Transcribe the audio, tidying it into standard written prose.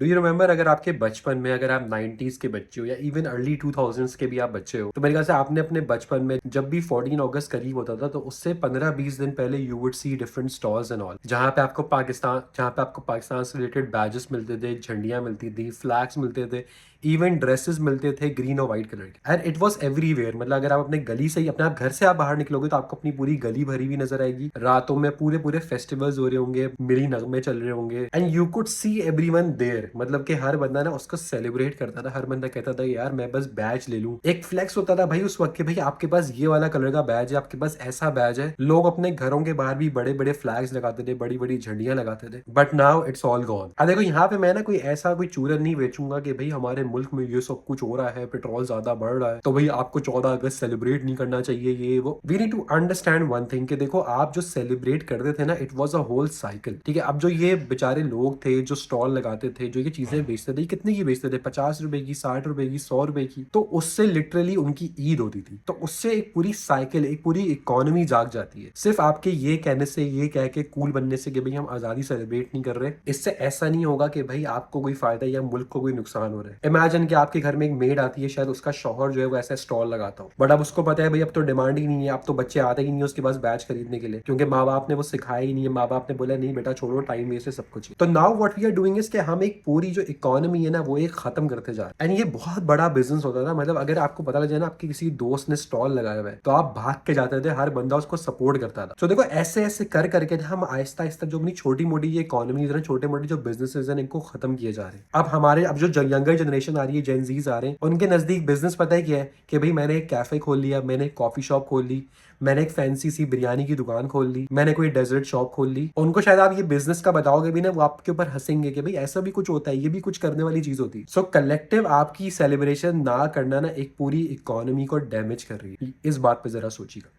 Do you remember, अगर आपके बचपन में, अगर आप 90s के बच्चे हो या इवन अर्ली 2000s के भी आप बच्चे हो, तो मेरे ख्याल से आपने अपने बचपन में जब भी 14 अगस्त करीब होता था तो उससे 15-20 दिन पहले you would see different stalls and all, जहाँ पे आपको पाकिस्तान से रिलेटेड बैजेस मिलते थे, झंडियां मिलती थी, फ्लैग्स मिलते थे, इवन ड्रेसेस मिलते थे ग्रीन और व्हाइट कलर के, एंड इट वाज एवरीवेयर। मतलब अगर आप अपने गली से ही, अपने आप घर से आप बाहर निकलोगे तो आपको अपनी पूरी गली भरी हुई नजर आएगी। रातों में पूरे पूरे फेस्टिवल्स हो रहे होंगे, मिली नगमे चल रहे होंगे, and you could see everyone there. मतलब कि हर बंदा ना उसको सेलिब्रेट करता था, हर बंदा कहता था यार मैं बस बैज ले लूं। एक फ्लेक्स होता था भाई उस वक्त के, भाई आपके पास ये वाला कलर का बैज है, आपके पास ऐसा बैज है। लोग अपने घरों के बाहर भी बड़े बड़े फ्लैग्स लगाते थे, बड़ी बड़ी झंडियां लगाते थे। But now it's all gone. अब देखो यहाँ पे मैं ना कोई ऐसा कोई चूरन नहीं बेचूंगा कि भाई हमारे मुल्क में ये सब कुछ हो रहा है, पेट्रोल ज्यादा बढ़ रहा है तो भाई आपको 14 अगस्त सेलिब्रेट नहीं करना चाहिए, ये वो। We need to understand one thing कि देखो आप जो सेलिब्रेट करते थे ना, it was a whole cycle, ठीक है। अब जो ये बेचारे लोग थे जो स्टॉल लगाते थे, जो ये चीजें बेचते थे, ये कितने की बेचते थे? 50 रुपए की, 60 रुपए की, 100 रुपए की। तो उससे लिटरली उनकी ईद होती थी। तो उससे एक पूरी साइकिल, एक पूरी इकोनॉमी जाग जाती है। सिर्फ आपके ये कहने से, ये कह के कूल बनने से कि भाई हम आजादी सेलिब्रेट नहीं कर रहे, इससे ऐसा नहीं होगा कि भाई आपको कोई फायदा या मुल्क को कोई नुकसान हो रहा है। इमेजिन कि आपके घर में एक मेड आती है, शायद उसका शौहर जो है वो ऐसा स्टॉल लगाता हो, बट अब उसको पता है भाई अब तो डिमांड ही नहीं है, अब तो बच्चे आते ही नहीं है उसके पास बैच खरीदने के लिए, क्योंकि माँ बाप ने वो सिखाया ही नहीं है। माँ बाप ने बोला नहीं बेटा छोड़ो, टाइम वेस्ट है सब कुछ। तो now what we are doing is कि हम एक पूरी जो इकोनॉमी है ना वो एक खत्म करते जा रहे हैं। एंड ये बहुत बड़ा बिजनेस होता था। मतलब अगर आपको पता लग जाए ना आपके किसी दोस्त ने स्टॉल लगाया हुआ है तो आप भाग के जाते थे, हर बंदा उसको सपोर्ट करता था। तो देखो ऐसे ऐसे कर करके हम आहिस्ता आहिस्ता जो अपनी छोटी मोटी ये इकोनॉमी, छोटे मोटे जो बिजनेसेस हैं इनको खत्म किए जा रहे हैं। अब जो यंगर जनरेशन आ रही है, जेनजीज आ रहे हैं, उनके नजदीक बिजनेस पता है क्या है कि भाई मैंने एक कैफे खोल लिया, मैंने एक कॉफी शॉप खोल ली, मैंने एक फैंसी सी बिरयानी की दुकान खोल ली, मैंने कोई डेजर्ट शॉप खोल ली। उनको शायद आप ये बिजनेस का बताओगे भी ना, वो आपके ऊपर हंसेंगे कि भाई ऐसा भी कुछ होता है, ये भी कुछ करने वाली चीज होती है। सो कलेक्टिव आपकी सेलिब्रेशन ना करना ना एक पूरी इकोनॉमी को डैमेज कर रही है। इस बात पे जरा सोचिएगा।